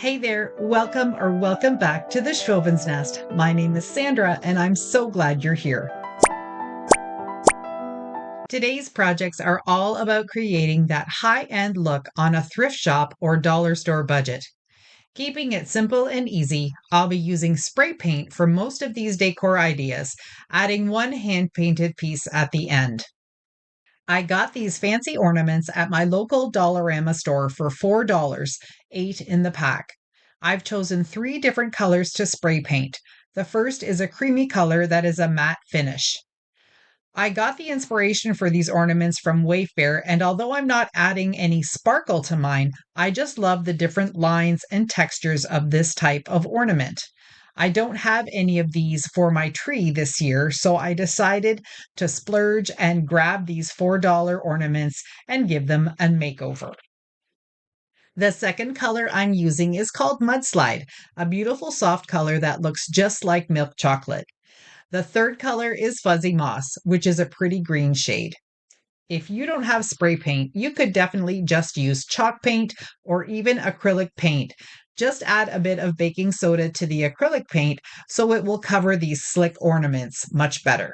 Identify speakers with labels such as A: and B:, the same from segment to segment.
A: Hey there, welcome back to the Schwovin's Nest. My name is Sandra and I'm so glad you're here. Today's projects are all about creating that high-end look on a thrift shop or dollar store budget. Keeping it simple and easy, I'll be using spray paint for most of these decor ideas, adding one hand-painted piece at the end. I got these fancy ornaments at my local Dollarama store for $4, 8 in the pack. I've chosen 3 different colors to spray paint. The first is a creamy color that is a matte finish. I got the inspiration for these ornaments from Wayfair, and although I'm not adding any sparkle to mine, I just love the different lines and textures of this type of ornament. I don't have any of these for my tree this year, so I decided to splurge and grab these $4 ornaments and give them a makeover. The second color I'm using is called Mudslide, a beautiful soft color that looks just like milk chocolate. The third color is Fuzzy Moss, which is a pretty green shade. If you don't have spray paint, you could definitely just use chalk paint or even acrylic paint. Just add a bit of baking soda to the acrylic paint so it will cover these slick ornaments much better.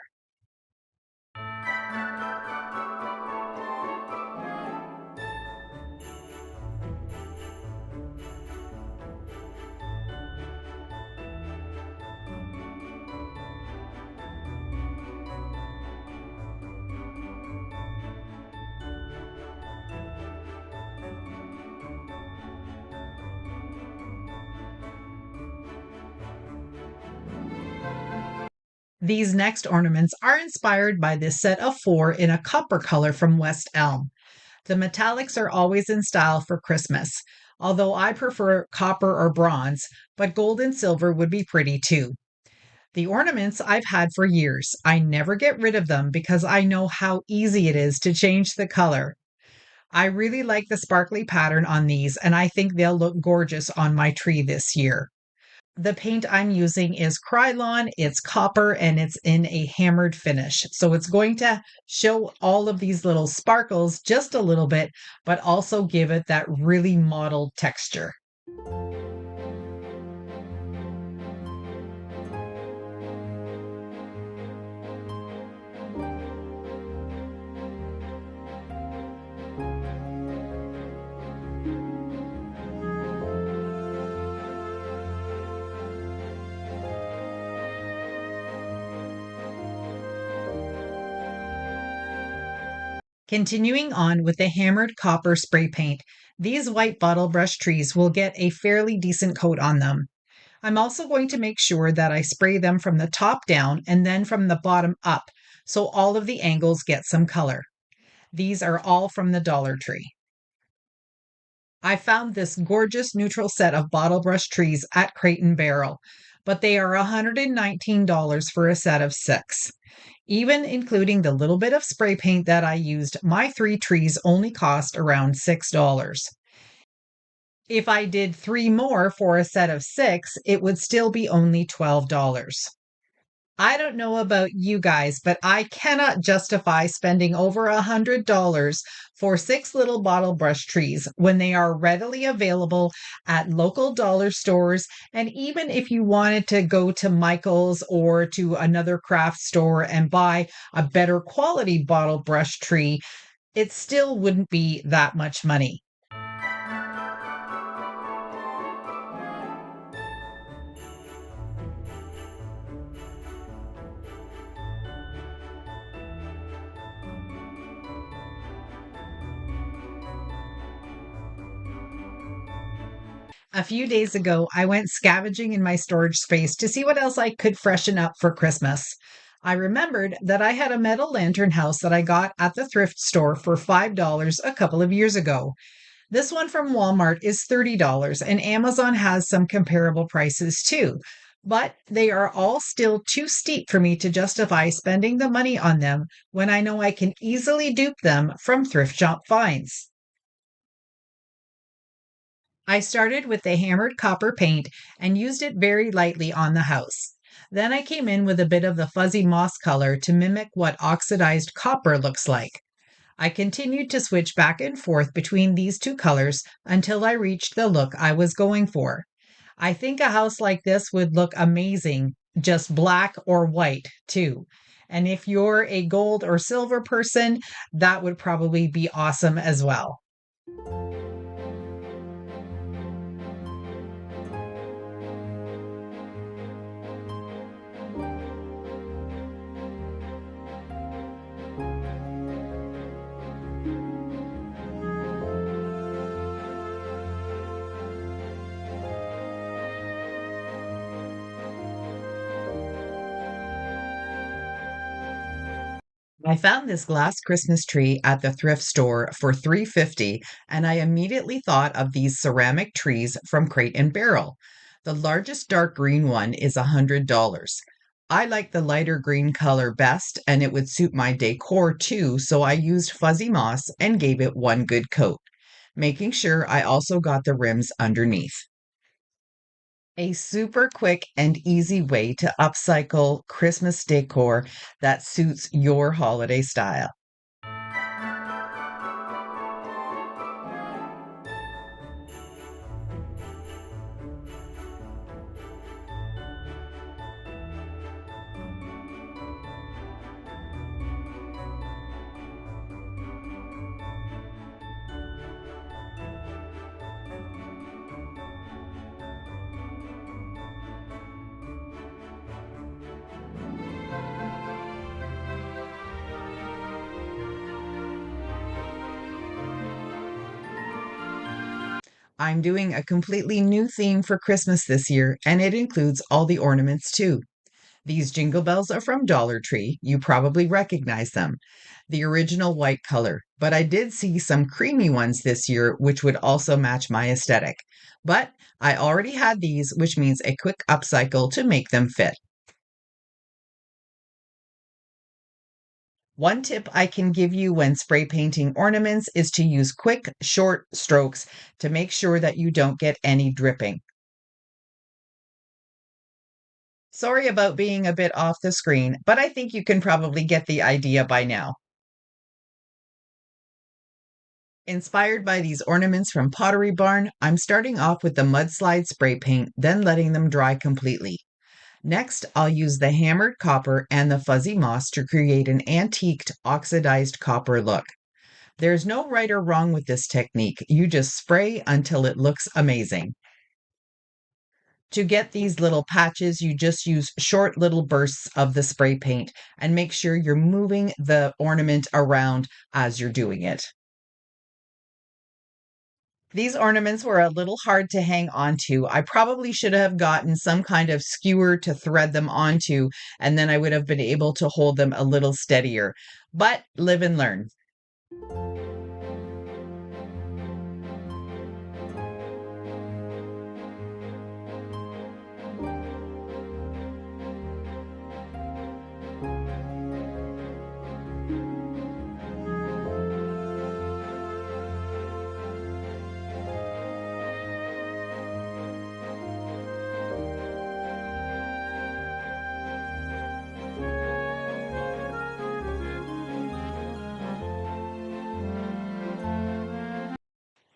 A: These next ornaments are inspired by this set of 4 in a copper color from West Elm. The metallics are always in style for Christmas, although I prefer copper or bronze, but gold and silver would be pretty too. The ornaments I've had for years. I never get rid of them because I know how easy it is to change the color. I really like the sparkly pattern on these, and I think they'll look gorgeous on my tree this year. The paint I'm using is Krylon, it's copper, and it's in a hammered finish. So it's going to show all of these little sparkles just a little bit, but also give it that really mottled texture. Continuing on with the hammered copper spray paint, these white bottle brush trees will get a fairly decent coat on them. I'm also going to make sure that I spray them from the top down and then from the bottom up, so all of the angles get some color. These are all from the Dollar Tree. I found this gorgeous neutral set of bottle brush trees at Crate and Barrel, but they are $119 for a set of 6. Even including the little bit of spray paint that I used, my 3 trees only cost around $6. If I did 3 more for a set of 6, it would still be only $12. I don't know about you guys, but I cannot justify spending over $100 for 6 little bottle brush trees when they are readily available at local dollar stores. And even if you wanted to go to Michael's or to another craft store and buy a better quality bottle brush tree, it still wouldn't be that much money. A few days ago, I went scavenging in my storage space to see what else I could freshen up for Christmas. I remembered that I had a metal lantern house that I got at the thrift store for $5 a couple of years ago. This one from Walmart is $30, and Amazon has some comparable prices too. But they are all still too steep for me to justify spending the money on them when I know I can easily dupe them from thrift shop finds. I started with the hammered copper paint and used it very lightly on the house. Then I came in with a bit of the fuzzy moss color to mimic what oxidized copper looks like. I continued to switch back and forth between these two colors until I reached the look I was going for. I think a house like this would look amazing, just black or white, too. And if you're a gold or silver person, that would probably be awesome as well. I found this glass Christmas tree at the thrift store for $3.50, and I immediately thought of these ceramic trees from Crate and Barrel. The largest dark green one is $100. I like the lighter green color best, and it would suit my decor too, so I used fuzzy moss and gave it one good coat, making sure I also got the rims underneath. A super quick and easy way to upcycle Christmas decor that suits your holiday style. I'm doing a completely new theme for Christmas this year, and it includes all the ornaments too. These jingle bells are from Dollar Tree. You probably recognize them. The original white color, but I did see some creamy ones this year, which would also match my aesthetic. But I already had these, which means a quick upcycle to make them fit. One tip I can give you when spray painting ornaments is to use quick, short strokes to make sure that you don't get any dripping. Sorry about being a bit off the screen, but I think you can probably get the idea by now. Inspired by these ornaments from Pottery Barn, I'm starting off with the mudslide spray paint, then letting them dry completely. Next, I'll use the hammered copper and the fuzzy moss to create an antiqued oxidized copper look. There's no right or wrong with this technique. You just spray until it looks amazing. To get these little patches, you just use short little bursts of the spray paint and make sure you're moving the ornament around as you're doing it. These ornaments were a little hard to hang onto. I probably should have gotten some kind of skewer to thread them onto, and then I would have been able to hold them a little steadier. But live and learn.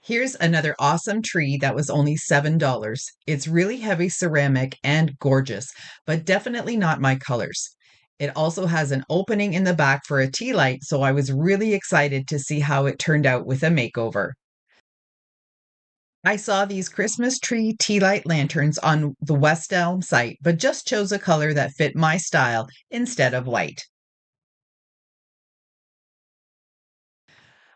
A: Here's another awesome tree that was only $7. It's really heavy ceramic and gorgeous, but definitely not my colors. It also has an opening in the back for a tea light, so I was really excited to see how it turned out with a makeover. I saw these Christmas tree tea light lanterns on the West Elm site, but just chose a color that fit my style instead of white.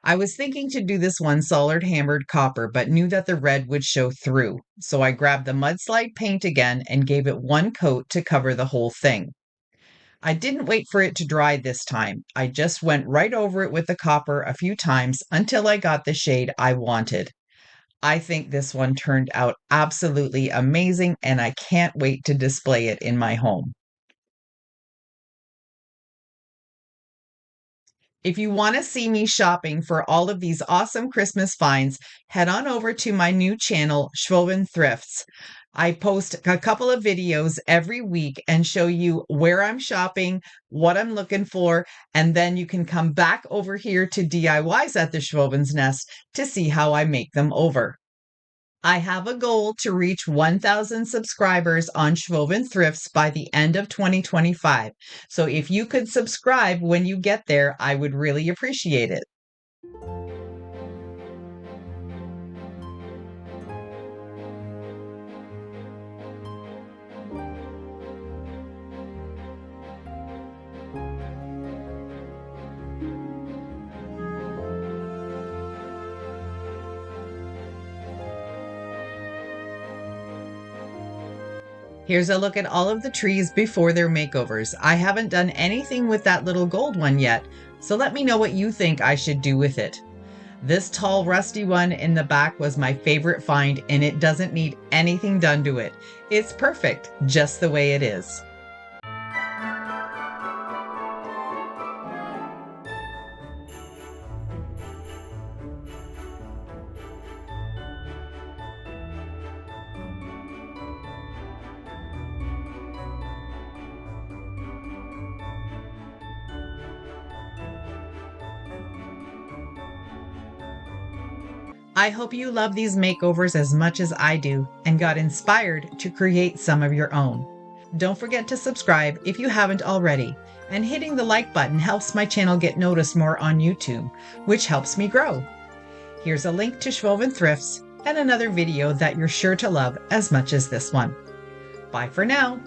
A: I was thinking to do this one solid hammered copper, but knew that the red would show through. So I grabbed the mudslide paint again and gave it one coat to cover the whole thing. I didn't wait for it to dry this time. I just went right over it with the copper a few times until I got the shade I wanted. I think this one turned out absolutely amazing, and I can't wait to display it in my home. If you want to see me shopping for all of these awesome Christmas finds, head on over to my new channel, Schwowin Thrifts. I post a couple of videos every week and show you where I'm shopping, what I'm looking for, and then you can come back over here to DIYs at the Schwowin's Nest to see how I make them over. I have a goal to reach 1,000 subscribers on Schwowin Thrifts by the end of 2025. So if you could subscribe when you get there, I would really appreciate it. Here's a look at all of the trees before their makeovers. I haven't done anything with that little gold one yet, so let me know what you think I should do with it. This tall rusty one in the back was my favorite find, and it doesn't need anything done to it. It's perfect just the way it is. I hope you love these makeovers as much as I do and got inspired to create some of your own. Don't forget to subscribe if you haven't already, and hitting the like button helps my channel get noticed more on YouTube, which helps me grow. Here's a link to Schwowin Thrifts and another video that you're sure to love as much as this one. Bye for now.